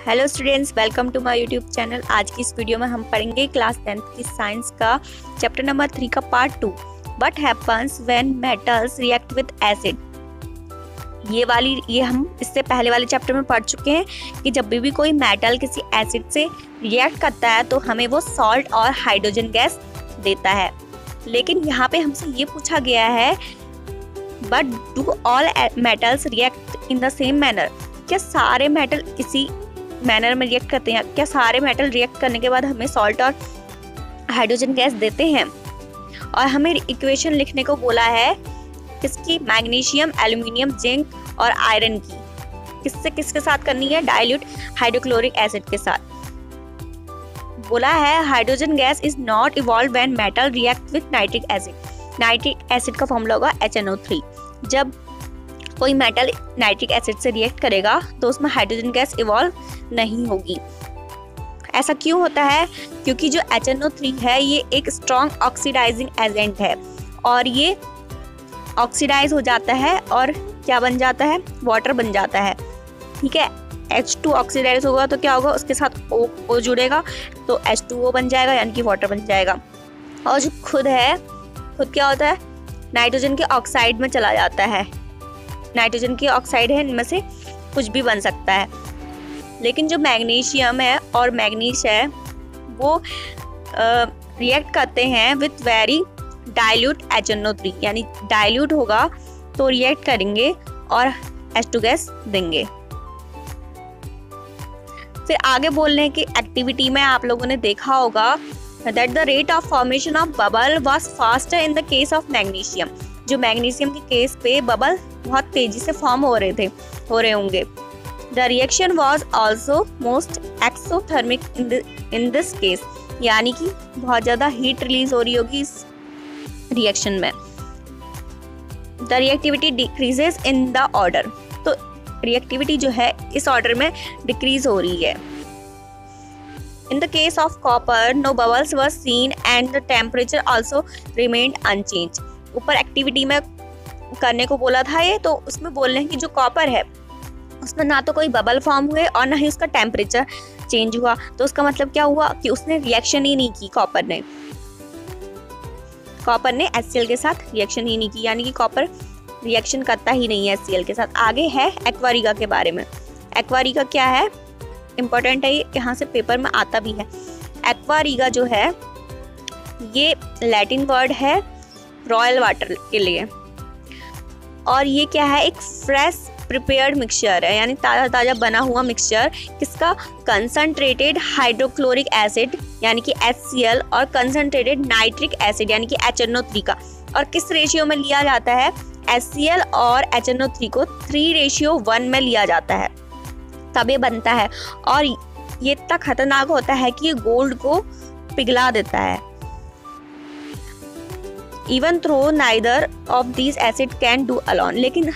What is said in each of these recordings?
Hello students, welcome to my YouTube channel. आज की इस वीडियो में हम पढ़ेंगे क्लास 10th की साइंस का चैप्टर नंबर 3 का part 2, what happens when metals react with acid. ये हम इससे पहले वाले चैप्टर में पढ़ चुके हैं कि जब भी कोई मेटल किसी एसिड से रिएक्ट करता है तो हमें वो सॉल्ट और हाइड्रोजन गैस देता है। लेकिन यहाँ पे हमसे ये पूछा गया है, but do all metals react in the same manner. क्या सारे मेटल इसी मैनर में रिएक्ट करते हैं? क्या सारे मेटल रिएक्ट करने के बाद हमें सॉल्ट और हाइड्रोजन गैस देते हैं? और हमें इक्वेशन लिखने को बोला है किसकी? मैग्नीशियम, एल्यूमिनियम, जिंक और आयरन की। किसके साथ करनी है? डाइल्यूट हाइड्रोक्लोरिक एसिड के साथ। बोला है hydrogen gas is not evolve when metal react with nitric acid. Nitric acid का फॉर्मूला होगा HNO3। जब कोई मेटल नाइट्रिक एसिड से रिएक्ट करेगा तो उसमें हाइड्रोजन गैस इवॉल्व नहीं होगी। ऐसा क्यों होता है? क्योंकि जो HNO3 है ये एक स्ट्रॉन्ग ऑक्सीडाइजिंग एजेंट है और ये ऑक्सीडाइज हो जाता है और क्या बन जाता है? वाटर बन जाता है। ठीक है, H2 ऑक्सीडाइज होगा तो क्या होगा? उसके साथ O जुड़ेगा तो H2O बन जाएगा, यानी कि वाटर बन जाएगा। और जो खुद क्या होता है? नाइट्रोजन के ऑक्साइड में चला जाता है। नाइट्रोजन की ऑक्साइड है, इनमें से कुछ भी बन सकता है। लेकिन जो मैग्नीशियम है और मैग्नीज है वो रिएक्ट करते हैं विथ वेरी डाइल्यूट HNO3, यानी डाइल्यूट होगा तो रिएक्ट करेंगे और H2 गैस देंगे। फिर आगे बोलने की एक्टिविटी में आप लोगों ने देखा होगा that the rate of formation of bubble was faster in the case of magnesium. जो मैग्नीशियम के केस पे बबल बहुत तेजी से फॉर्म हो रहे होंगे। The reaction was also most exothermic in this case, यानी कि बहुत ज़्यादा हीट रिलीज हो रही होगी इस रिएक्शन में। The reactivity decreases in the order, तो रिएक्टिविटी जो है इस ऑर्डर में डिक्रीज हो रही है। In the case of copper no bubbles were seen and the temperature also remained unchange. ऊपर एक्टिविटी में करने को बोला था ये, तो उसमें बोल रहे हैं कि जो कॉपर है उसमें ना तो कोई बबल फॉर्म हुए और ना ही उसका टेम्परेचर चेंज हुआ। तो उसका मतलब क्या हुआ कि उसने रिएक्शन ही नहीं की। कॉपर ने HCl के साथ रिएक्शन ही नहीं की, यानी कि कॉपर रिएक्शन करता ही नहीं है HCl के साथ। आगे है एक्वारिगा के बारे में। एक्वारिगा क्या है? इम्पोर्टेंट है, ये यहाँ से पेपर में आता भी है। एक्वारिगा जो है ये लैटिन वर्ड है रॉयल वाटर के लिए, और ये क्या है? एक फ्रेश प्रिपेयर्ड मिक्सचर है, यानी ताज़ा बना हुआ मिक्सचर। किसका? कंसंट्रेटेड हाइड्रोक्लोरिक एसिड यानी कि HCl और कंसंट्रेटेड नाइट्रिक एसिड यानी कि HNO3 का। और किस रेशियो में लिया जाता है? HCl और HNO3 को 3:1 में लिया जाता है, तब ये बनता है। और ये इतना खतरनाक होता है कि ये गोल्ड को पिघला देता है। Even though neither of these acid can do alone, लेकिन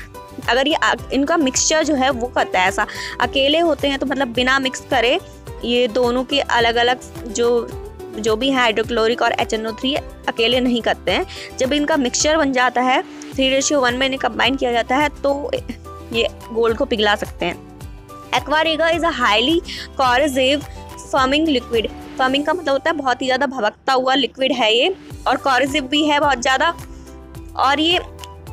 अगर ये इनका मिक्सचर जो है वो करता है ऐसा, अकेले होते हैं तो मतलब बिना मिक्स करे ये दोनों के अलग अलग जो भी है हाइड्रोक्लोरिक और HNO3 अकेले नहीं करते हैं। जब इनका मिक्सचर बन जाता है 3:1 में इन्हें कंबाइन किया जाता है तो ये गोल्ड को पिघला सकते हैं। Aqua regia is a highly corrosive forming liquid. Forming का मतलब होता है बहुत ही ज़्यादा भभकता हुआ लिक्विड है ये, और कॉरेसिव भी है बहुत ज़्यादा। और ये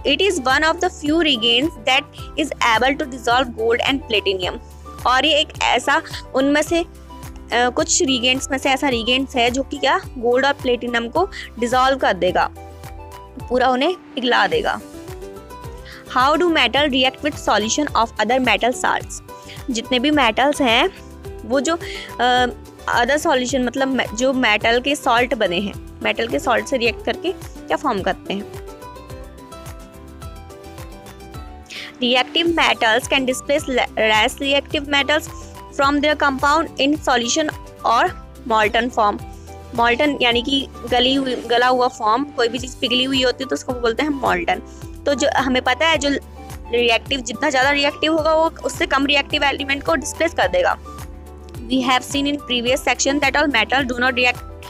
it is one of the few reagents that is able to dissolve gold and platinum. और ये एक ऐसा उनमें से कुछ रिगेंट्स में से ऐसा रिगेंट्स है जो कि क्या? गोल्ड और प्लेटिनियम को डिसॉल्व कर देगा, पूरा उन्हें पिघला देगा। How do metal react with solution of other metal salts. जितने भी मेटल्स हैं वो जो अदर सॉल्यूशन मतलब जो मेटल के सॉल्ट बने हैं, मेटल के सॉल्ट से रिएक्ट करके क्या फॉर्म करते हैं? Reactive metals can displace less reactive metals from there compound in solution और मॉल्टन फॉर्म। मॉल्टन यानी कि गला हुआ फॉर्म, कोई भी चीज़ पिघली हुई होती है तो उसको बोलते हैं मॉल्टन। तो जो हमें पता है जो रिएक्टिव जितना ज़्यादा रिएक्टिव होगा वो उससे कम रिएक्टिव एलिमेंट को डिस्प्लेस कर देगा। We have seen in previous section that all metal do not react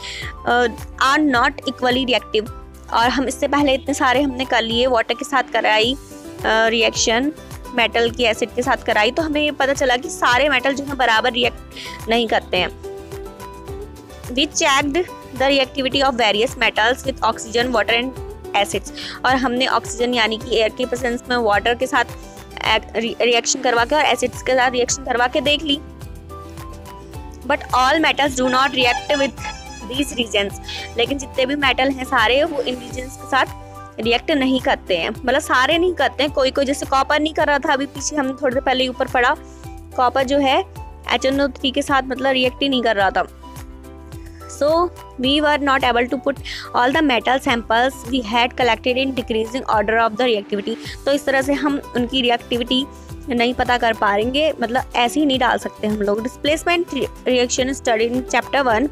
are not equally reactive। और हम इससे पहले इतने सारे हमने कर लिए, वाटर के साथ कराई रिएक्शन, मेटल की एसिड के साथ कराई तो हमें ये पता चला कि सारे मेटल जो है बराबर रिएक्ट नहीं करते हैं। We checked the reactivity of various metals with oxygen, water and acids, और हमने ऑक्सीजन यानी कि एयर के प्रेजेंस में वाटर के साथ रिएक्शन करवा के और एसिड्स के साथ रिएक्शन करवा के देख ली। But all metals do not react with these reasons, लेकिन जितने भी मेटल हैं सारे वो इन रीजन्स के साथ रिएक्ट नहीं करते हैं, मतलब सारे नहीं करते हैं, कोई कोई, जैसे कॉपर नहीं कर रहा था, अभी पीछे हमने थोड़ी देर पहले ऊपर पढ़ा, कॉपर जो है HNO3 के साथ मतलब रिएक्ट ही नहीं कर रहा था। So we were not able to put all the metal samples we had collected in decreasing order of the reactivity। तो इस तरह से हम उनकी रिएक्टिविटी नहीं पता कर पाएंगे, मतलब ऐसे ही नहीं डाल सकते हम लोग। Displacement reaction studied in chapter 1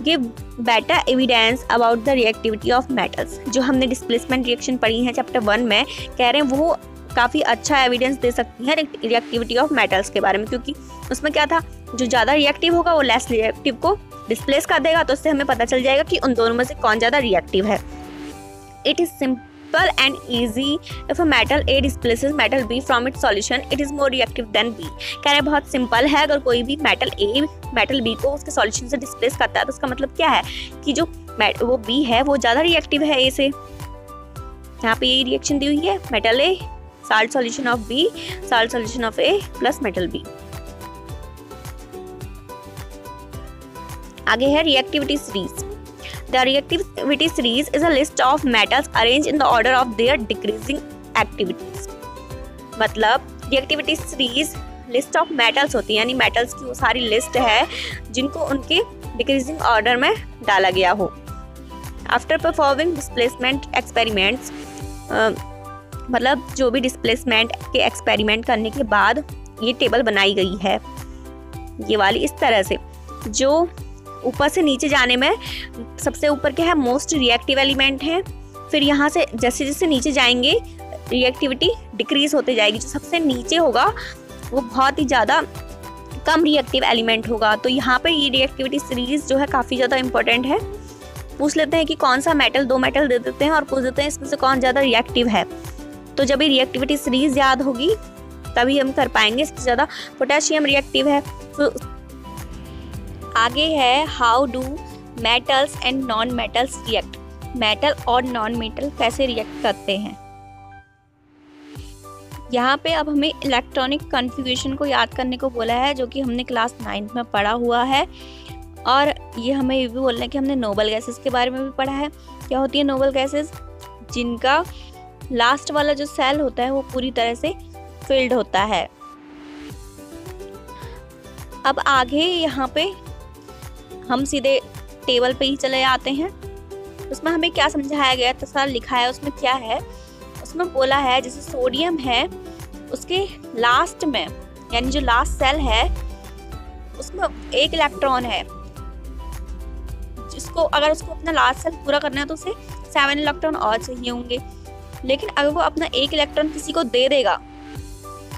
give better evidence about the reactivity of metals. जो हमने डिस्प्लेसमेंट रिएक्शन पढ़ी है चैप्टर 1 में, कह रहे हैं वो काफ़ी अच्छा एविडेंस दे सकती है रिएक्टिविटी ऑफ मेटल्स के बारे में, क्योंकि उसमें क्या था, जो ज़्यादा रिएक्टिव होगा वो लेस रिएक्टिव को डिस्प्लेस कर देगा, तो उससे हमें पता चल जाएगा कि उन दोनों में से कौन ज़्यादा रिएक्टिव है। It is simple and easy if a metal A displaces metal B from its solution it is more reactive than B. कह रहे हैं बहुत सिंपल है, अगर कोई भी मेटल ए मेटल बी को उसके सॉल्यूशन से डिस्प्लेस करता है तो उसका मतलब क्या है कि जो वो बी है वो ज़्यादा रिएक्टिव है ए से। यहाँ पे यही रिएक्शन दी हुई है, metal A salt solution of B, salt solution of A plus metal B. आगे है reactivity series. The reactivity series is a list of metals arrange in the order of their decreasing activities. मतलब reactivity series list of metals होती है, यानी metals की वो सारी list है जिनको उनके डिक्रीजिंग ऑर्डर में डाला गया हो। आफ्टर परफॉर्मिंग डिस्प्लेसमेंट एक्सपेरिमेंट्स, मतलब जो भी डिस्प्लेसमेंट के एक्सपेरिमेंट करने के बाद ये टेबल बनाई गई है, ये वाली इस तरह से, जो ऊपर से नीचे जाने में सबसे ऊपर क्या है, मोस्ट रिएक्टिव एलिमेंट है, फिर यहाँ से जैसे जैसे नीचे जाएंगे रिएक्टिविटी डिक्रीज होते जाएगी, जो सबसे नीचे होगा वो बहुत ही ज़्यादा कम रिएक्टिव एलिमेंट होगा। तो यहाँ पे ये रिएक्टिविटी सीरीज जो है काफ़ी ज़्यादा इंपॉर्टेंट है। पूछ लेते हैं कि कौन सा मेटल, 2 मेटल दे देते हैं और पूछ देते हैं इसमें से कौन ज़्यादा रिएक्टिव है, तो जब ये रिएक्टिविटी सीरीज याद होगी तभी हम कर पाएंगे। इससे ज़्यादा पोटेशियम रिएक्टिव है। तो आगे है how do metals and non metals react. Metal और नॉन मेटल कैसे रिएक्ट करते हैं। यहाँ पे अब हमें इलेक्ट्रॉनिक कॉन्फ़िगरेशन को याद करने को बोला है, जो कि हमने क्लास 9 में पढ़ा हुआ है। और ये हमें ये भी बोलना है कि हमने नोबल गैसेस के बारे में भी पढ़ा है। क्या होती है नोबल गैसेस, जिनका लास्ट वाला जो सेल होता है वो पूरी तरह से फिल्ड होता है। अब आगे यहाँ पे हम सीधे टेबल पे ही चले आते हैं। उसमें हमें क्या समझाया गया, तसा लिखा है उसमें क्या है। उसमें बोला है जैसे सोडियम है, उसके लास्ट में यानी जो लास्ट सेल है उसमें 1 इलेक्ट्रॉन है, जिसको अगर उसको अपना लास्ट सेल पूरा करना है तो उसे 7 इलेक्ट्रॉन और चाहिए होंगे। लेकिन अगर वो अपना 1 इलेक्ट्रॉन किसी को दे देगा,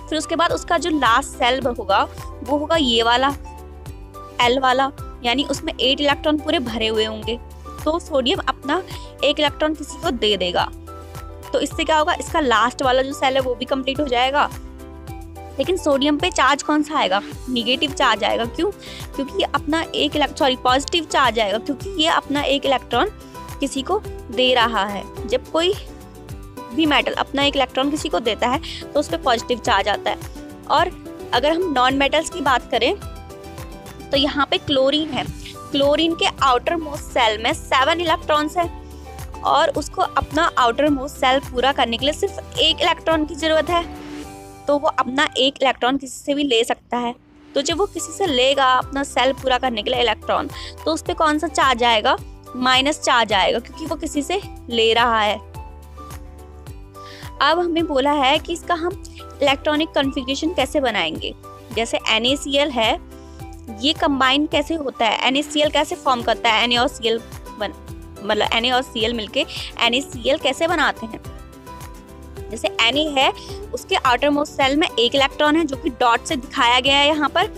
फिर उसके बाद उसका जो लास्ट सेल होगा वो होगा ये वाला L वाला, यानी उसमें 8 इलेक्ट्रॉन पूरे भरे हुए होंगे। तो सोडियम अपना 1 इलेक्ट्रॉन किसी को दे देगा, तो इससे क्या होगा, इसका लास्ट वाला जो सेल है वो भी कंप्लीट हो जाएगा। लेकिन सोडियम पे चार्ज कौन सा आएगा, निगेटिव चार्ज आएगा। क्यों? क्योंकि ये अपना पॉजिटिव चार्ज आएगा, क्योंकि ये अपना 1 इलेक्ट्रॉन किसी को दे रहा है। जब कोई भी मेटल अपना 1 इलेक्ट्रॉन किसी को देता है तो उस पर पॉजिटिव चार्ज आता है। और अगर हम नॉन मेटल्स की बात करें तो यहाँ पे क्लोरीन है। क्लोरीन के आउटर मोस्ट सेल में 7 इलेक्ट्रॉन्स है और उसको अपना आउटर मोस्ट सेल पूरा करने के लिए सिर्फ 1 इलेक्ट्रॉन की ज़रूरत है। तो वो अपना 1 इलेक्ट्रॉन किसी से भी ले सकता है। तो जब वो किसी से लेगा अपना सेल पूरा करने के लिए इलेक्ट्रॉन, तो उस पर कौन सा चार्ज आएगा, माइनस चार्ज आएगा, क्योंकि वो किसी से ले रहा है। अब हमें बोला है कि इसका हम इलेक्ट्रॉनिक कॉन्फ़िगरेशन कैसे बनाएंगे। जैसे NaCl है, ये कंबाइन कैसे होता है, NaCl कैसे फॉर्म करता है, Na और Cl मतलब Na और Cl मिलके NaCl कैसे बनाते हैं। जैसे Na है, उसके आउटर मोस्ट सेल में 1 इलेक्ट्रॉन है जो कि डॉट से दिखाया गया है यहाँ पर,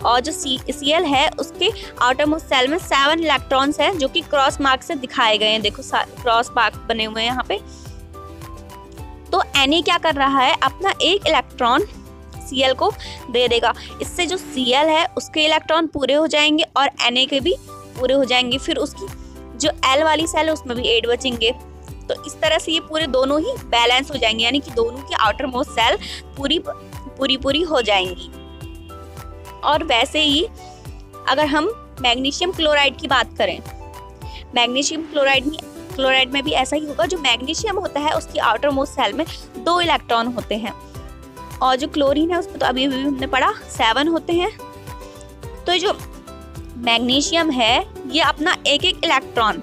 और जो Cl है उसके आउटर मोस्ट सेल में 7 इलेक्ट्रॉन्स हैं जो कि क्रॉस मार्क से दिखाए गए हैं। देखो क्रॉस मार्क बने हुए हैं यहाँ पे। तो तो Na क्या कर रहा है, अपना एक इलेक्ट्रॉन Cl को दे देगा। इससे जो Cl है उसके इलेक्ट्रॉन पूरे हो जाएंगे और Na के भी पूरे हो जाएंगे। फिर उसकी जो L वाली सेल है उसमें भी 8 बचेंगे। तो इस तरह से ये पूरे दोनों ही बैलेंस हो जाएंगे, यानी कि दोनों की आउटर मोस्ट सेल पूरी हो जाएंगी। और वैसे ही अगर हम मैग्नीशियम क्लोराइड की बात करें, मैग्नीशियम क्लोराइड में भी ऐसा ही होगा। जो मैग्नीशियम होता है उसकी आउटर मोस्ट सेल में 2 इलेक्ट्रॉन होते हैं और जो क्लोरीन है उसमें तो अभी हमने पढ़ा 7 होते हैं। तो जो मैग्नीशियम है ये अपना एक इलेक्ट्रॉन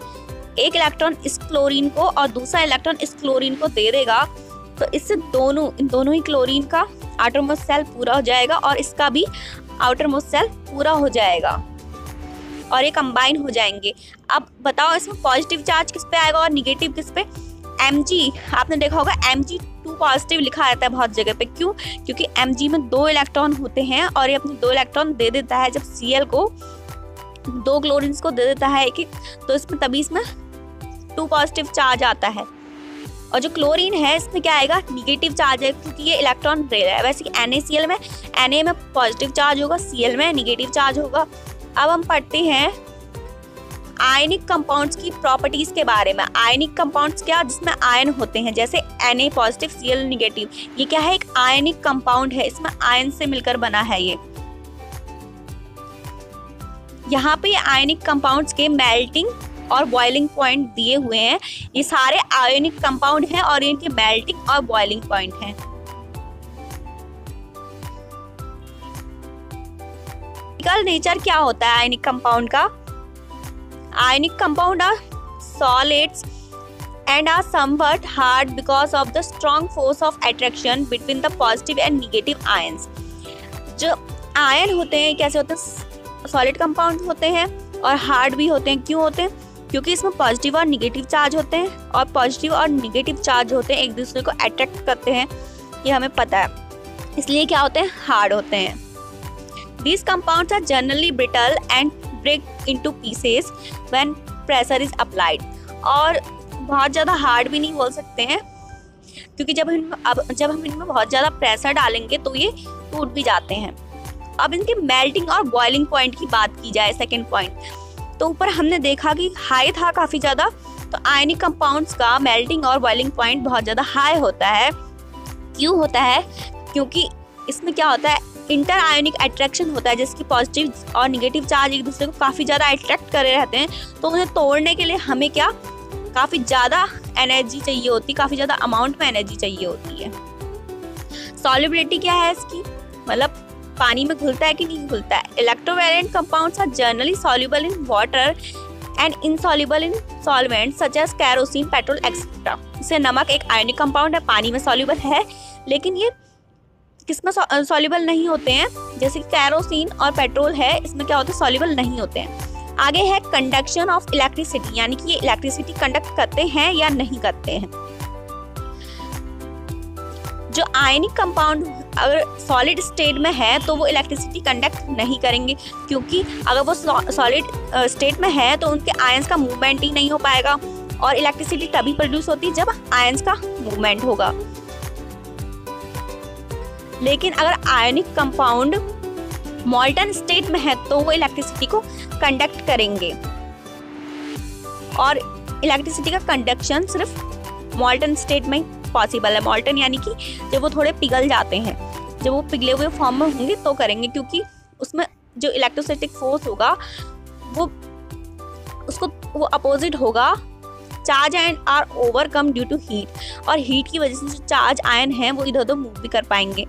इस क्लोरीन को और दूसरा इलेक्ट्रॉन इस क्लोरीन को दे देगा। तो इससे इन दोनों ही क्लोरीन का आउटर मोस्ट सेल पूरा हो जाएगा और इसका भी आउटर मोस्ट सेल पूरा हो जाएगा और ये कंबाइन हो जाएंगे। अब बताओ इसमें पॉजिटिव चार्ज किस पे आएगा और निगेटिव किस पे? Mg, आपने देखा होगा Mg2 पॉजिटिव लिखा रहता है बहुत जगह पे। क्यों? क्योंकि Mg में 2 इलेक्ट्रॉन होते हैं और ये अपने 2 इलेक्ट्रॉन दे देता है। जब Cl को 2 क्लोरीन्स को दे देता है एक, तो इसमें 2 पॉजिटिव चार्ज आता है। और जो क्लोरीन है इसमें क्या आएगा, निगेटिव चार्ज है, क्योंकि ये इलेक्ट्रॉन रेयर है। वैसे NaCl में Na में पॉजिटिव चार्ज होगा, Cl में निगेटिव चार्ज होगा। अब हम पढ़ते हैं आयनिक कंपाउंड्स की प्रॉपर्टीज के बारे में। आयनिक कंपाउंड्स क्या, जिसमें आयन होते हैं, जैसे Na पॉजिटिव Cl निगेटिव। ये क्या है, एक आयनिक कंपाउंड है, इसमें आयन से मिलकर बना है ये। यहाँ पे आयनिक कंपाउंड्स के मेल्टिंग और बॉइलिंग पॉइंट दिए हुए हैं। ये सारे आयनिक कंपाउंड हैं और इनके मेल्टिंग और बॉइलिंग पॉइंट हैं। केमिकल नेचर क्या होता है आयनिक कंपाउंड का? Ionic compound are solids and are somewhat hard because of the strong force of attraction between the positive and negative ions। जो आयन होते हैं कैसे होते हैं, सॉलिड कंपाउंड होते हैं और हार्ड भी होते हैं। क्यों होते हैं? क्योंकि इसमें पॉजिटिव और निगेटिव चार्ज होते हैं और पॉजिटिव और निगेटिव चार्ज होते हैं, एक दूसरे को अट्रैक्ट करते हैं, ये हमें पता है, इसलिए क्या होते हैं, हार्ड होते हैं। These compounds are generally brittle and break into pieces when pressure is applied। और बहुत ज़्यादा हार्ड भी नहीं बोल सकते हैं, क्योंकि जब हम इनमें बहुत ज़्यादा प्रेशर डालेंगे तो ये टूट भी जाते हैं। अब इनके मेल्टिंग और बॉइलिंग पॉइंट की बात की जाए, सेकेंड पॉइंट, तो ऊपर हमने देखा कि हाई था काफ़ी ज़्यादा, तो आयनिक कंपाउंड्स का मेल्टिंग और बॉइलिंग पॉइंट बहुत ज़्यादा हाई होता है। क्यों होता है? क्योंकि इसमें क्या होता है, इंटर आयोनिक अट्रैक्शन होता है, जिसकी पॉजिटिव और निगेटिव चार्ज एक दूसरे को काफ़ी ज़्यादा अट्रैक्ट करे रहते हैं। तो उन्हें तोड़ने के लिए हमें क्या, काफ़ी ज़्यादा एनर्जी चाहिए होती है, काफ़ी ज़्यादा अमाउंट में एनर्जी चाहिए होती है। सॉल्युबिलिटी क्या है इसकी, मतलब पानी में घुलता है कि नहीं घुलता है? Electrovalent compounds are generally soluble in water and insoluble in solvent such as kerosene, petrol etcetera. जैसे नमक एक आयोनिक कंपाउंड है, पानी में सॉल्युबल है, लेकिन ये किसमें सॉल्युबल नहीं होते हैं, जैसे कि कैरोसिन और पेट्रोल है, इसमें क्या होता है, सॉल्युबल नहीं होते हैं। आगे है कंडक्शन ऑफ इलेक्ट्रिसिटी, यानी कि ये इलेक्ट्रिसिटी कंडक्ट करते हैं या नहीं करते हैं। जो आयनिक कंपाउंड अगर सॉलिड स्टेट में है तो वो इलेक्ट्रिसिटी कंडक्ट नहीं करेंगे, क्योंकि अगर वो सॉलिड स्टेट में है तो उनके आयंस का मूवमेंट ही नहीं हो पाएगा, और इलेक्ट्रिसिटी तभी प्रोड्यूस होती है जब आयंस का मूवमेंट होगा। लेकिन अगर आयनिक कंपाउंड मॉल्टन स्टेट में है तो वो इलेक्ट्रिसिटी को कंडक्ट करेंगे, और इलेक्ट्रिसिटी का कंडक्शन सिर्फ मॉल्टन स्टेट में पॉसिबल है। मॉल्टन यानी कि जब वो थोड़े पिघल जाते हैं, जब वो पिघले हुए फॉर्म में होंगे तो करेंगे, क्योंकि उसमें जो इलेक्ट्रोस्टैटिक फोर्स होगा वो अपोजिट होगा। Charge ion are overcome due to heat, और हीट की वजह से जो चार्ज आयन हैं वो इधर उधर मूव भी कर पाएंगे।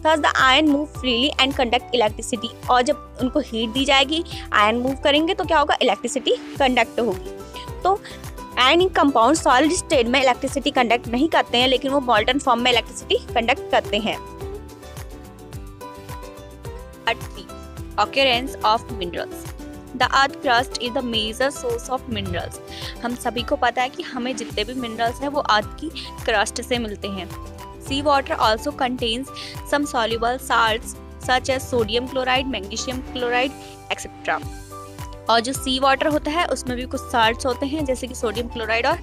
Thus the ion move freely and conduct electricity, और जब उनको हीट दी जाएगी, आयन मूव करेंगे तो क्या होगा, इलेक्ट्रिसिटी कंडक्ट होगी। तो आयनिक कंपाउंड सॉलिड स्टेट में इलेक्ट्रिसिटी कंडक्ट नहीं करते हैं, लेकिन वो मॉल्टन फॉर्म में इलेक्ट्रिसिटी कंडक्ट करते हैं। Occurrence of minerals। The earth crust is the major source of minerals। हम सभी को पता है कि हमें जितने भी मिनरल्स हैं वो अर्थ की क्रस्ट से मिलते हैं। Sea water also contains some soluble salts such as sodium chloride, magnesium chloride, etc। और जो सी वाटर होता है उसमें भी कुछ साल्ट्स होते हैं, जैसे कि सोडियम क्लोराइड और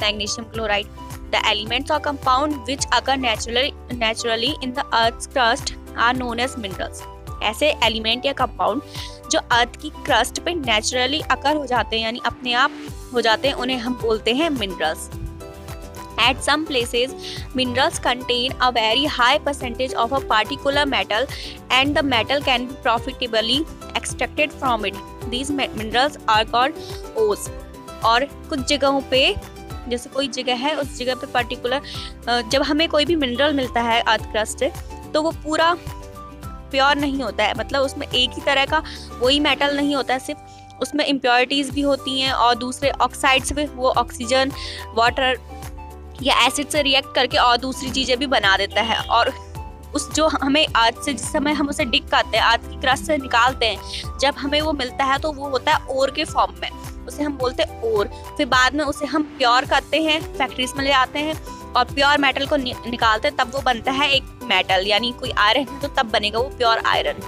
magnesium chloride. The elements or compound which occur naturally in the earth's crust are known as minerals. ऐसे एलिमेंट या कंपाउंड जो अर्थ की क्रस्ट पे नेचुरली अकर हो जाते हैं यानी अपने आप हो जाते हैं, उन्हें हम बोलते हैं minerals. At some places, minerals contain a very high percentage of a particular metal and the metal can be profitably extracted from it. These minerals are called ores. और कुछ जगहों पे, जैसे कोई जगह है उस जगह पे पर्टिकुलर जब हमें कोई भी मिनरल मिलता है अर्थ क्रस्ट से, तो वो पूरा प्योर नहीं होता है. मतलब उसमें एक ही तरह का वही मेटल नहीं होता है, सिर्फ उसमें इम्प्योरिटीज़ भी होती हैं और दूसरे ऑक्साइड्स भी, वो ऑक्सीजन, वाटर या एसिड से रिएक्ट करके और दूसरी चीज़ें भी बना देता है. और उस जो हमें अर्थ से, जिस समय हम उसे डिग करते हैं, अर्थ की क्रस्ट से निकालते हैं, जब हमें वो मिलता है तो वो होता है ओर के फॉर्म में, उसे हम बोलते हैं ओर. फिर बाद में उसे हम प्योर करते हैं, फैक्ट्रीज में ले आते हैं और प्योर मेटल को निकालते हैं, तब वो बनता है एक मेटल. यानी कोई आयरन है तो तब बनेगा वो प्योर आयरन.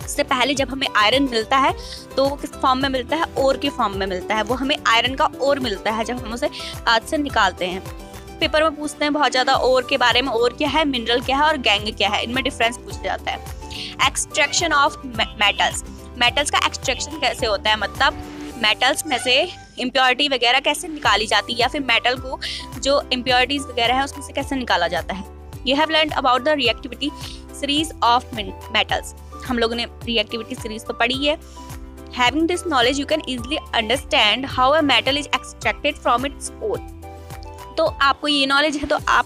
इससे पहले जब हमें आयरन मिलता है तो वो किस फॉर्म में मिलता है? ओर के फॉर्म में मिलता है. वो हमें आयरन का ओर मिलता है जब हम उसे अर्थ से निकालते हैं. पेपर में पूछते हैं बहुत ज़्यादा ओर के बारे में, ओर क्या है, मिनरल क्या है और गैंग क्या है, इनमें डिफरेंस पूछा जाता है. Extraction of metals. मेटल्स का एक्सट्रैक्शन कैसे होता है, मतलब मेटल्स में से इम्प्योरिटी वगैरह कैसे निकाली जाती है, या फिर मेटल को जो इम्प्योरिटीज वगैरह है उसमें से कैसे निकाला जाता है. You have learned about the reactivity series of metals. हम लोगों ने रिएक्टिविटी सीरीज तो पढ़ी है. Having this knowledge you can easily understand how a metal is extracted from its ore. तो आपको ये नॉलेज है तो आप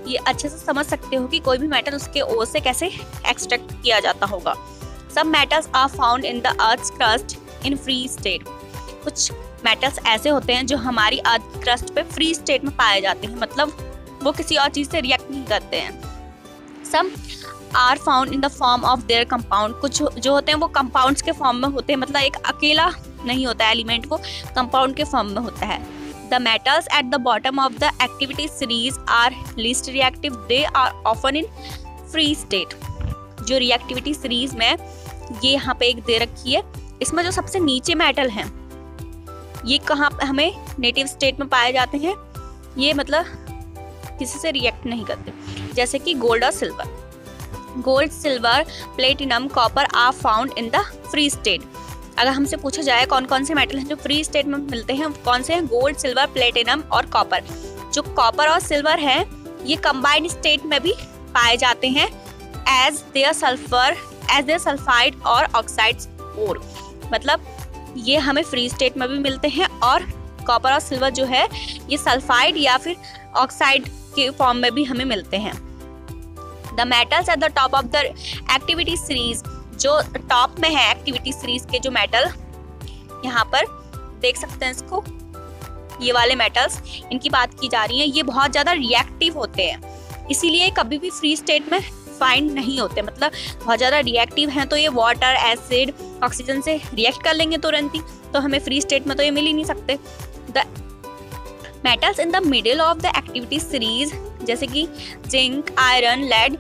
ये अच्छे से समझ सकते हो कि कोई भी मेटल उसके ओर से कैसे एक्सट्रैक्ट किया जाता होगा. Some metals are found in the earth's crust in free state. कुछ मेटल्स ऐसे होते हैं जो हमारी अर्थ की क्रस्ट पे फ्री स्टेट में पाए जाते हैं, मतलब वो किसी और चीज़ से रिएक्ट नहीं करते हैं. Some are found in the form of their compound. कुछ जो होते हैं वो कंपाउंड्स के फॉर्म में होते हैं, मतलब एक अकेला नहीं होता एलिमेंट, वो कंपाउंड के फॉर्म में होता है. The metals at the bottom of the activity series are least reactive. They are often in free state. जो रिएक्टिविटी सीरीज में ये यहाँ पे एक दे रखी है, इसमें जो सबसे नीचे मेटल हैं ये कहाँ हमें नेटिव स्टेट में पाए जाते हैं. ये मतलब किसी से रिएक्ट नहीं करते, जैसे कि गोल्ड और silver. Gold, silver, platinum, copper are found in the free state. अगर हमसे पूछा जाए कौन कौन से मेटल हैं जो फ्री स्टेट में मिलते हैं, कौन से हैं? गोल्ड, सिल्वर, प्लेटिनम और कॉपर. जो कॉपर और सिल्वर हैं ये कंबाइंड स्टेट में भी पाए जाते हैं एज देयर सल्फाइड और ऑक्साइड्स ओर. मतलब ये हमें फ्री स्टेट में भी मिलते हैं और कॉपर और सिल्वर जो है ये सल्फाइड या फिर ऑक्साइड के फॉर्म में भी हमें मिलते हैं. The metals at the top of the activity series. जो टॉप में है एक्टिविटी सीरीज के जो मेटल, यहाँ पर देख सकते हैं इसको, ये वाले मेटल्स, इनकी बात की जा रही है. ये बहुत ज़्यादा रिएक्टिव होते हैं, इसीलिए कभी भी फ्री स्टेट में फाइंड नहीं होते. मतलब बहुत ज़्यादा रिएक्टिव हैं तो ये वाटर, एसिड, ऑक्सीजन से रिएक्ट कर लेंगे तुरंत ही, तो हमें फ्री स्टेट में तो ये मिल ही नहीं सकते. The metals in the middle of the activity series जैसे कि zinc, iron, lead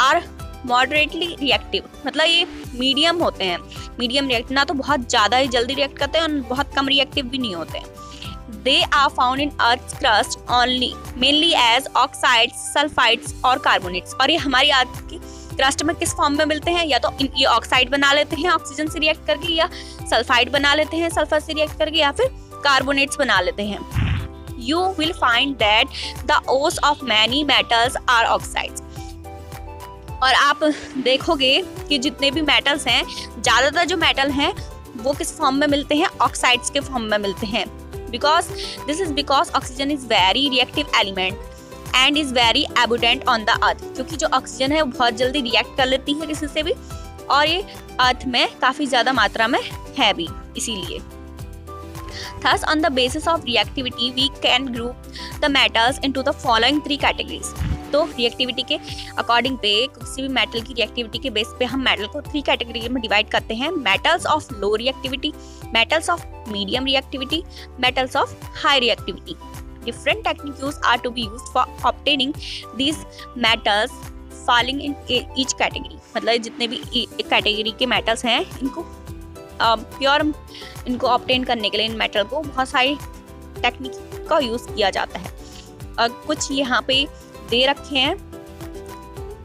are moderately reactive. मतलब ये मीडियम होते हैं, मीडियम रिएक्ट, ना तो बहुत ज़्यादा ही जल्दी रिएक्ट करते हैं और बहुत कम रिएक्टिव भी नहीं होते हैं. They are found in earth crust only mainly as oxides, sulphides और कार्बोनेट्स. और ये हमारी अर्थ की क्रस्ट में किस फॉर्म में मिलते हैं? या तो ये ऑक्साइड बना लेते हैं ऑक्सीजन से रिएक्ट करके, या सल्फाइड बना लेते हैं सल्फर से रिएक्ट करके, या फिर कार्बोनेट्स बना लेते हैं. You will find that the ores of many metals are oxides. और आप देखोगे कि जितने भी मेटल्स हैं, ज़्यादातर जो मेटल हैं वो किस फॉर्म में मिलते हैं? ऑक्साइड्स के फॉर्म में मिलते हैं. This is because oxygen is very reactive element and is very abundant on the earth. क्योंकि जो ऑक्सीजन है वो बहुत जल्दी रिएक्ट कर लेती है किसी से भी, और ये अर्थ में काफ़ी ज़्यादा मात्रा में है भी, इसीलिए. Thus, on the basis of reactivity, we can group the metals into the following 3 categories. तो रिएक्टिविटी के अकॉर्डिंग पे किसी भी मेटल की रिएक्टिविटी के बेस पे हम मेटल को 3 कैटेगरी में डिवाइड करते हैं. Metals of low reactivity, metals of medium reactivity, metals of high reactivity. Different techniques are to be used for obtaining these metals falling in each category. मतलब जितने भी कैटेगरी के मेटल्स हैं इनको प्योर इनको ऑब्टेन करने के लिए इन मेटल को बहुत सारी टेक्निक का यूज़ किया जाता है. कुछ यहाँ पे दे रखे हैं,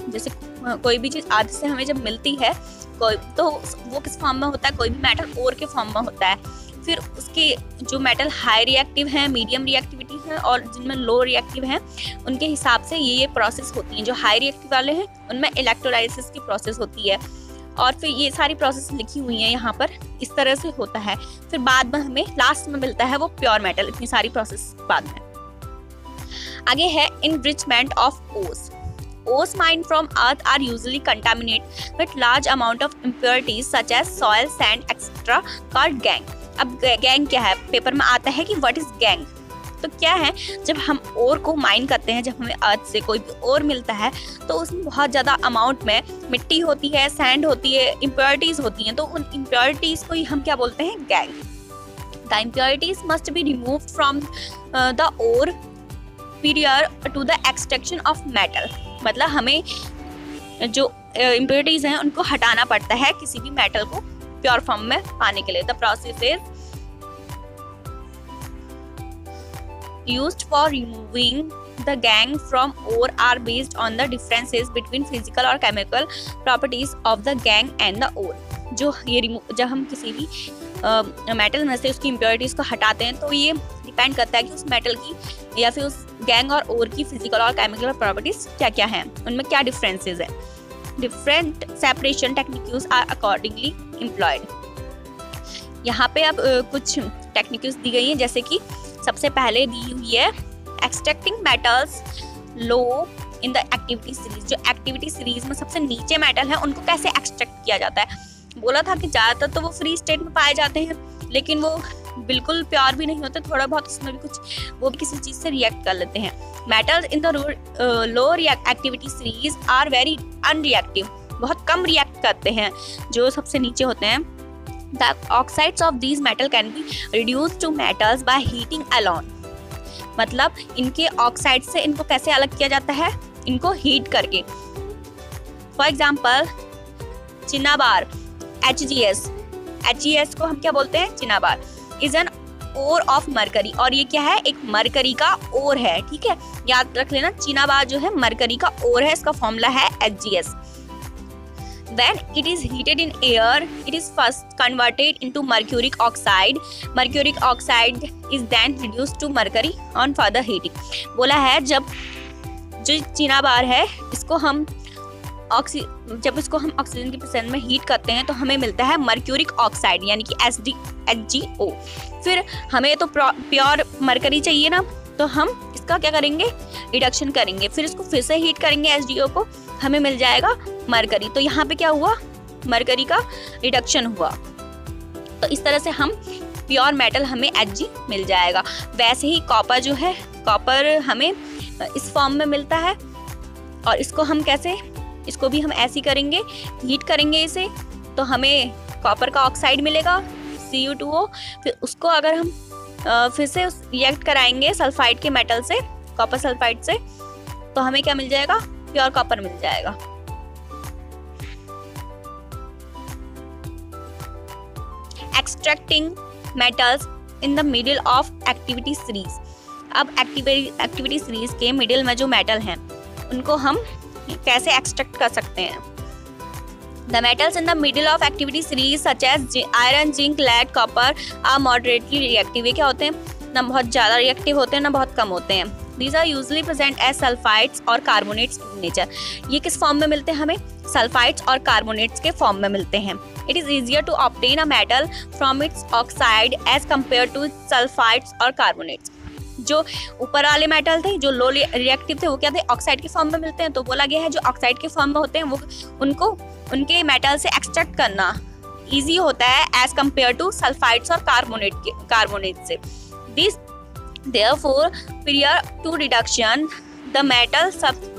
जैसे कोई भी चीज़ आधे से हमें जब मिलती है कोई, तो वो किस फॉर्म में होता है, कोई भी मेटल ओर के फॉर्म में होता है। फिर उसके जो मेटल हाई रिएक्टिव हैं, मीडियम रिएक्टिविटी है और जिनमें लो रिएक्टिव हैं, उनके हिसाब से ये प्रोसेस होती हैं। जो हाई रिएक्टिव वाले हैं उनमें इलेक्ट्रोलाइसिस की प्रोसेस होती है, और फिर ये सारी प्रोसेस लिखी हुई हैं यहाँ पर, इस तरह से होता है। फिर बाद में हमें लास्ट में मिलता है वो प्योर मेटल, इतनी सारी प्रोसेस बाद में। आगे है enrichment of ores. Ores mined from earth are usually contaminated with large amount of impurities such as soil, sand, etc. called gangue. अब गैंग क्या है, पेपर में आता है कि व्हाट इज गैंग। तो क्या है, जब हम ओर को माइन करते हैं, जब हमें अर्थ से कोई भी ओर मिलता है तो उसमें बहुत ज़्यादा अमाउंट में मिट्टी होती है, सैंड होती है, इम्प्योरिटीज होती हैं, तो उन इम्प्योरिटीज को ही हम क्या बोलते हैं, gangue. The impurities must be removed from the ore prior to the extraction of metal। मतलब हमें जो इम्प्योरिटीज हैं उनको हटाना पड़ता है किसी भी मेटल को प्योर फॉर्म में पाने के लिए। The process is used for removing the gangue from ore are based on the differences between physical और chemical properties of the gangue and the ore. जो ये जब हम किसी भी मेटल में से उसकी इम्प्योरिटीज को हटाते हैं तो ये डिपेंड करता है कि उस मेटल की या फिर उस गैंग और ओर की फिजिकल और केमिकल प्रॉपर्टीज क्या क्या हैं, उनमें क्या डिफरेंसेस हैं। Different separation techniques are accordingly employed. यहाँ पे अब कुछ टेक्निक्स दी गई हैं, जैसे कि सबसे पहले दी हुई है extracting metals low in the activity series. जो एक्टिविटी सीरीज में सबसे नीचे मेटल है उनको कैसे एक्सट्रैक्ट किया जाता है। बोला था कि ज़्यादातर तो वो फ्री स्टेट में पाए जाते हैं, लेकिन वो बिल्कुल प्योर भी नहीं होते, थोड़ा बहुत उसमें भी कुछ वो भी किसी चीज़ से रिएक्ट कर लेते हैं। Metals in the low activity series are very unreactive, बहुत कम रिएक्ट करते हैं जो सबसे नीचे होते हैं। The oxides of these metal can be reduced to metals by heating alone. मतलब इनके ऑक्साइड से इनको कैसे अलग किया जाता है, इनको हीट करके। फॉर एग्जाम्पल चिनाबार HgS को हम क्या बोलते हैं, cinnabar is an ore of mercury. और ये क्या है, एक मरकरी का ओर है, ठीक है, याद रख लेना। चिनाबार जो है मरकरी का ओर है, इसका फॉर्मूला है HgS। When it is heated in air, it is first converted into mercuric oxide. Mercuric oxide is then reduced to mercury on further heating. बोला है जब जो चिनाबार है इसको हम जब इसको हम ऑक्सीजन की प्रेजेंस में हीट करते हैं तो हमें मिलता है मर्क्यूरिक ऑक्साइड यानी कि HgO। फिर हमें तो प्योर मरकरी चाहिए ना, तो हम इसका क्या करेंगे, रिडक्शन करेंगे। फिर इसको फिर से हीट करेंगे HgO को, हमें मिल जाएगा मरकरी। तो यहाँ पे क्या हुआ, मरकरी का रिडक्शन हुआ। तो इस तरह से हम प्योर मेटल हमें Hg मिल जाएगा। वैसे ही कॉपर जो है, कॉपर हमें इस फॉर्म में मिलता है, और इसको हम कैसे, इसको भी हम ऐसे करेंगे, हीट करेंगे इसे, तो हमें कॉपर का ऑक्साइड मिलेगा Cu2O। फिर उसको अगर हम फिर से रिएक्ट कराएंगे सल्फाइड के मेटल से, कॉपर सल्फाइड से, तो हमें क्या मिल जाएगा, प्योर कॉपर मिल जाएगा। Extracting metals in the middle of activity series. अब एक्टिविटी सीरीज के मिडिल में जो मेटल हैं उनको हम कैसे एक्सट्रैक्ट कर सकते हैं। The metals in the middle of activity series such as iron, zinc, lead, copper are moderately reactive। ये क्या होते हैं, ना बहुत ज़्यादा रिएक्टिव होते हैं ना बहुत कम होते हैं। These are usually present as sulfides और carbonates in nature। ये किस फॉर्म में मिलते हैं हमें, सल्फाइड्स और कार्बोनेट्स के फॉर्म में मिलते हैं। It is easier to obtain a metal from its oxide as compared to sulfides और carbonates। जो ऊपर वाले मेटल थे जो लो रिएक्टिव थे वो क्या थे, ऑक्साइड के फॉर्म में मिलते हैं। तो बोला गया है जो ऑक्साइड के फॉर्म में होते हैं वो उनको उनके मेटल से एक्सट्रैक्ट करना इजी होता है एज कंपेयर टू सल्फाइड्स और कार्बोनेट से। This therefore prior to reduction the metal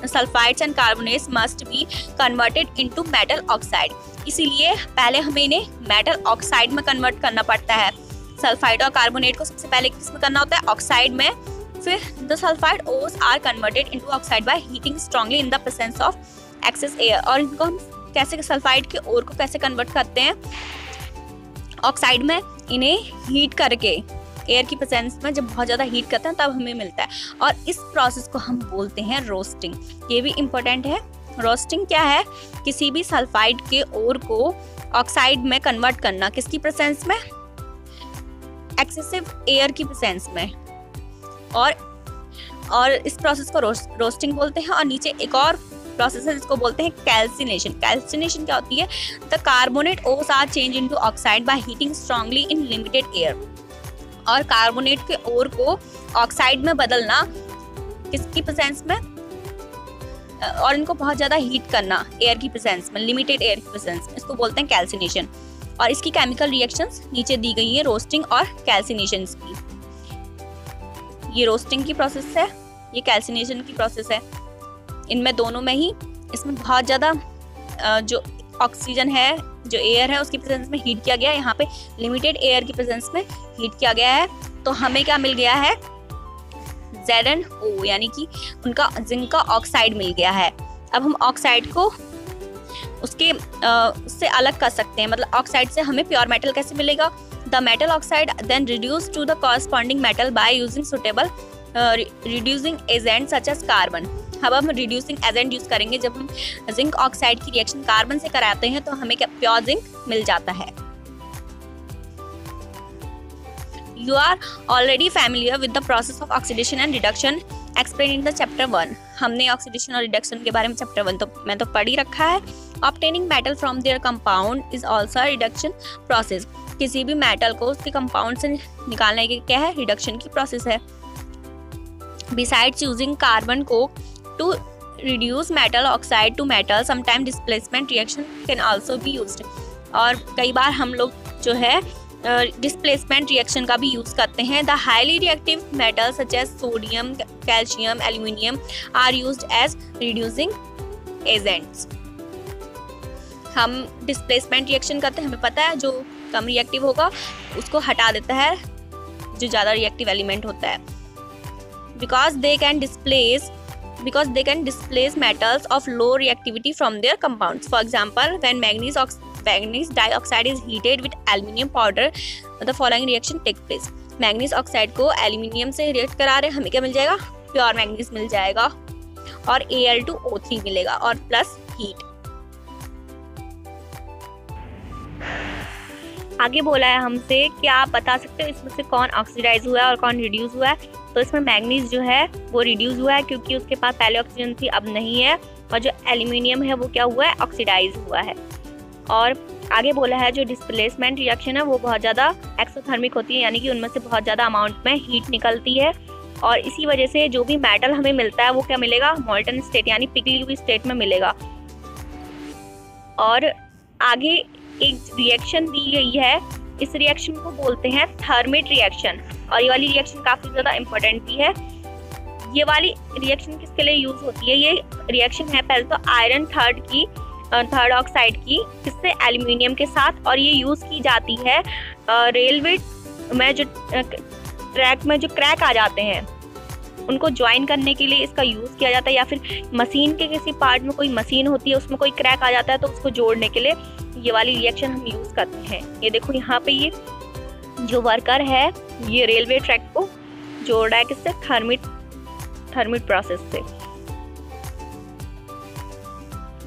sulfides and carbonates must be converted into metal oxide। इसीलिए पहले हमें इन्हें मेटल ऑक्साइड में कन्वर्ट करना पड़ता है। सल्फाइड और कार्बोनेट को सबसे पहले किसमें करना होता है, ऑक्साइड में। फिर the sulphide ores are converted into oxide by heating strongly in the presence of excess air. और इनको हम कैसे, सल्फाइड के ओर को कैसे कन्वर्ट करते हैं, ऑक्साइड में इन्हें हीट करके, एयर की प्रेजेंस में जब बहुत ज़्यादा हीट करते हैं तब हमें मिलता है, और इस प्रोसेस को हम बोलते हैं रोस्टिंग। ये भी इम्पोर्टेंट है। रोस्टिंग क्या है? किसी भी सल्फाइड के ओर को ऑक्साइड में कन्वर्ट करना, किसकी प्रेजेंस में? एक्सेसिव एयर की प्रेजेंस में। और इस प्रोसेस को रोस्टिंग बोलते हैं। और नीचे एक और प्रोसेस है जिसको बोलते हैं कैल्सिनेशन। कैल्सिनेशन क्या होती है? The carbonate ores are change into oxide by heating strongly in limited air. और कार्बोनेट के ओर को ऑक्साइड में बदलना, किसकी प्रेजेंस में? और इनको बहुत ज्यादा हीट करना एयर की प्रेजेंस में, लिमिटेड एयर की प्रेजेंस में, इसको बोलते हैं कैल्सिनेशन। और इसकी केमिकल रिएक्शंस नीचे दी गई है रोस्टिंग और कैल्सिनेशन की। ये रोस्टिंग की प्रोसेस है, ये कैल्सिनेशन की प्रोसेस है। इनमें दोनों में ही इसमें बहुत ज़्यादा जो ऑक्सीजन है, जो एयर है, उसकी प्रेजेंस में हीट किया गया है। यहाँ पे लिमिटेड एयर की प्रेजेंस में हीट किया गया है। तो हमें क्या मिल गया है? ZnO, यानी कि उनका जिंक का ऑक्साइड मिल गया है। अब हम ऑक्साइड को उससे अलग कर सकते हैं, मतलब ऑक्साइड से हमें प्योर मेटल कैसे मिलेगा? The metal oxide then reduce to the corresponding metal by using suitable reducing agent such as carbon. अब हम रिड्यूसिंग एजेंट यूज करेंगे। जब हम जिंक ऑक्साइड की रिएक्शन कार्बन से कराते हैं तो हमें क्या प्योर जिंक मिल जाता है। You are already familiar with the process of oxidation and reduction explained in the chapter 1। हमने ऑक्सीडेशन और रिडक्शन के बारे में चैप्टर 1 में तो पढ़ ही रखा है। Obtaining metal from their compound is also a reduction process। किसी भी मेटल को उसके कंपाउंड से निकालने की क्या है? रिडक्शन की प्रोसेस है। Besides using carbon coke to reduce metal oxide to metal, sometimes displacement reaction can also be used। और कई बार हम लोग जो है डिस्प्लेसमेंट रिएक्शन का भी यूज करते हैं। The highly reactive metals such as sodium, calcium, aluminium are used as reducing agents. हम डिस्प्लेसमेंट रिएक्शन करते हैं, हमें पता है जो कम रिएक्टिव होगा उसको हटा देता है जो ज़्यादा रिएक्टिव एलिमेंट होता है। Because they can displace metals of low reactivity from their compounds. For example, when manganese dioxide is heated with aluminium powder, the following reaction take place. Manganese oxide को एल्यूमिनियम से react करा रहे हैं, हमें क्या मिल जाएगा? प्योर मैग्नीज मिल जाएगा और Al2O3 मिलेगा और प्लस हीट। आगे बोला है हमसे कि आप बता सकते हो इसमें से कौन ऑक्सीडाइज हुआ है और कौन रिड्यूस हुआ है। तो इसमें मैग्नीज जो है वो रिड्यूस हुआ है क्योंकि उसके पास पहले ऑक्सीजन थी, अब नहीं है। और जो एल्यूमिनियम है वो क्या हुआ है? ऑक्सीडाइज हुआ है। और आगे बोला है जो डिस्प्लेसमेंट रिएक्शन है वो बहुत ज़्यादा एक्सोथर्मिक होती है, यानी कि उनमें से बहुत ज़्यादा अमाउंट में हीट निकलती है। और इसी वजह से जो भी मेटल हमें मिलता है वो क्या मिलेगा? मोल्टन स्टेट यानी पिघली हुई स्टेट में मिलेगा। और आगे एक रिएक्शन दी गई है, इस रिएक्शन को बोलते हैं थर्मिट रिएक्शन। और ये वाली रिएक्शन काफ़ी ज़्यादा इम्पोर्टेंट भी है। ये वाली रिएक्शन किसके लिए यूज़ होती है? ये रिएक्शन है पहले तो आयरन थर्ड ऑक्साइड की, किससे? एल्यूमिनियम के साथ। और ये यूज़ की जाती है रेलवे में जो ट्रैक में जो क्रैक आ जाते हैं उनको ज्वाइन करने के लिए इसका यूज़ किया जाता है। या फिर मशीन के किसी पार्ट में कोई मशीन होती है उसमें कोई क्रैक आ जाता है तो उसको जोड़ने के लिए ये वाली रिएक्शन हम यूज़ करते हैं। ये देखो यहाँ पे ये जो वर्कर है ये रेलवे ट्रैक को जोड़ रहा है किससे? थर्मिट प्रोसेस से।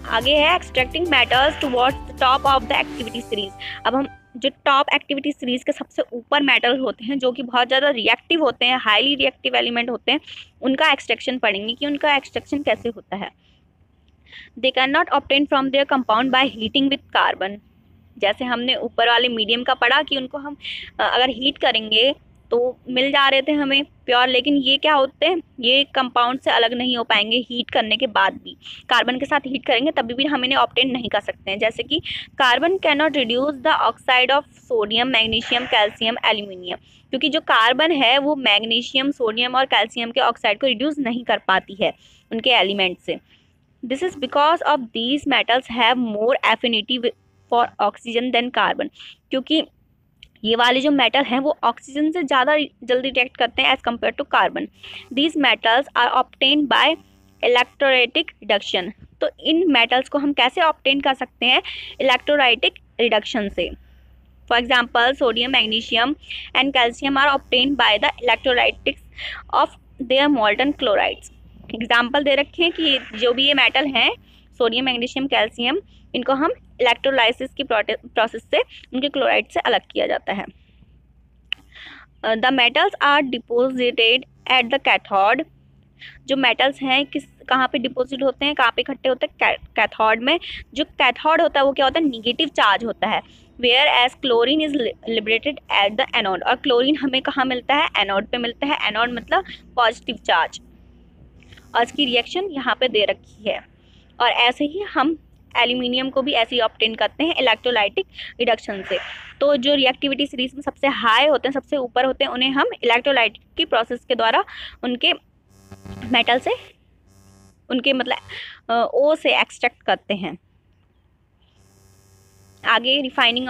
आगे है extracting metals towards the top of the activity series. अब हम जो टॉप एक्टिविटी सीरीज के सबसे ऊपर मेटल होते हैं जो कि बहुत ज़्यादा रिएक्टिव होते हैं, हाईली रिएक्टिव एलिमेंट होते हैं, उनका एक्सट्रैक्शन पढ़ेंगे कि उनका एक्सट्रैक्शन कैसे होता है। They can not obtain from there compound by heating with carbon. जैसे हमने ऊपर वाले मीडियम का पढ़ा कि उनको हम अगर हीट करेंगे तो मिल जा रहे थे हमें प्योर, लेकिन ये क्या होते हैं? ये कंपाउंड से अलग नहीं हो पाएंगे हीट करने के बाद भी। कार्बन के साथ हीट करेंगे तभी भी हम इन्हें ऑब्टेन नहीं कर सकते हैं। जैसे कि carbon can not reduce the oxide of sodium, magnesium, calcium, aluminium. क्योंकि जो कार्बन है वो मैग्नीशियम, सोडियम और कैल्शियम के ऑक्साइड को रिड्यूस नहीं कर पाती है उनके एलिमेंट से। This is because of these metals have more affinity for oxygen than carbon. क्योंकि ये वाले जो मेटल हैं वो ऑक्सीजन से ज़्यादा जल्दी रिएक्ट करते हैं as compare to carbon. These metals are obtain by electrolytic reduction. तो इन मेटल्स को हम कैसे ऑब्टेन कर सकते हैं? इलेक्ट्रोलाइटिक रिडक्शन से। For example, sodium, magnesium and calcium are obtained by the electrolytics of their molten chlorides. Example दे रखे हैं कि जो भी ये मेटल हैं, सोडियम, मैग्नीशियम, कैल्शियम, इनको हम इलेक्ट्रोलाइसिस की प्रोसेस से उनके क्लोराइड से अलग किया जाता है. The metals are deposited at the cathode. जो मेटल्स हैं कहाँ पे डिपोजिट होते हैं, कहाँ पे इकट्ठे होते हैं, कैथोड में. जो कैथोड होता है वो क्या होता है, निगेटिव चार्ज होता है. Whereas chlorine is liberated at the anode. और क्लोरीन हमें कहाँ मिलता है, एनोड पे मिलता है. एनोड मतलब पॉजिटिव चार्ज. और इसकी रिएक्शन यहाँ पे दे रखी है. और ऐसे ही हम एल्यूमिनियम को भी ऐसे ही ऑब्टेन करते हैं इलेक्ट्रोलाइटिक रिडक्शन से. तो जो रिएक्टिविटी सीरीज में सबसे हाई होते हैं, सबसे ऊपर होते हैं, उन्हें हम इलेक्ट्रोलाइटिक की प्रोसेस के द्वारा उनके मेटल से, उनके मतलब ओ से एक्सट्रैक्ट करते हैं. आगे रिफाइनिंग